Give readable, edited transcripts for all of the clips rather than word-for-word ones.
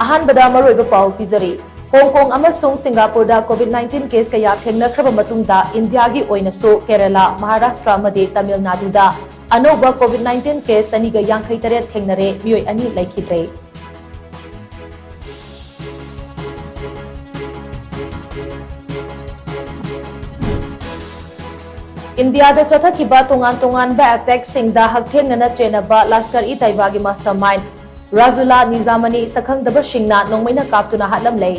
अहानबदा मरोइबा पाउ पिजरी Hong Kong amasung Singapore da COVID-19 case kaya thengnakraba matungda India gi oinasu Kerala, Maharashtra madi Tamil Nadu da anoba COVID-19 case saniga yankhai tare thengnare mioi ani laikhidre. India da chothakiba tongan ba attack singda hakthengnana chenaba Lashkar-e-Taiba gi mastermind Razula Nizamani sakhangdaba shingna nongmaina kaptuna hatlamlei.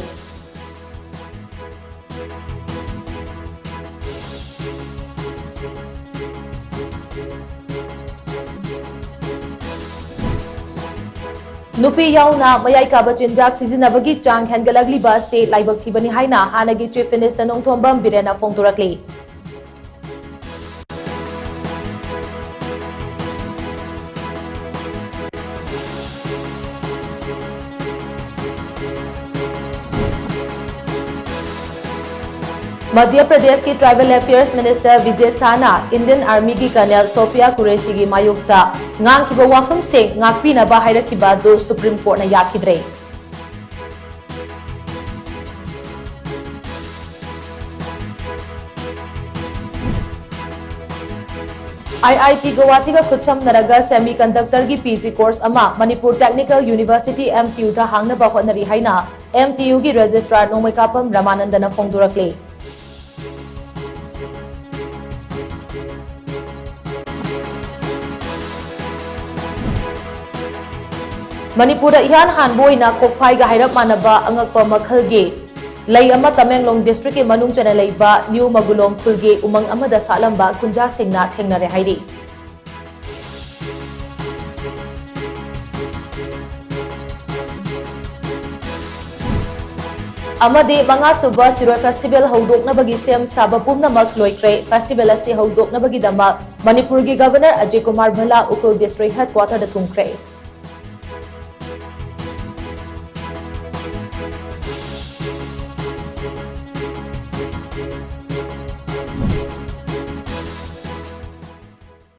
Nupi yauna mayai kaba chinjak sizinabagi chang hengalagli ba se laibak thibani haina hanagi chief minister nongthombam Birena phongtorakli. Madhya Pradesh की tribal affairs minister Vijay Sana Indian army की colonel Sofiya Qureshi की मायुक्ता ngang wafam se ngakpinaba hairakiba do supreme court ना याखिद्रे. IIT Guwahati का खुदसमनरगा semiconductor की PG course अमा मणिपुर टेक्निकल यूनिवर्सिटी MTU दा हांगनबा होटनरी हाइना MTU की रजिस्ट्रार नोमैकापम रामानंदन फोंदोरक्ले. Manipur ihan hanboina kokphai ga hairap manaba angakpa makhalge lay ama Tamenglong district ke manung chana leiba New Magulong khulge umang amada salamba kunja singna thengnare hairi. Amade manga suba Siroi festival hodoknabagi sem saba pumnamak loikre festival ase hodoknabagi dama Manipur gi governor Ajay Kumar Bhala Ukrul district headquarter da thungkre.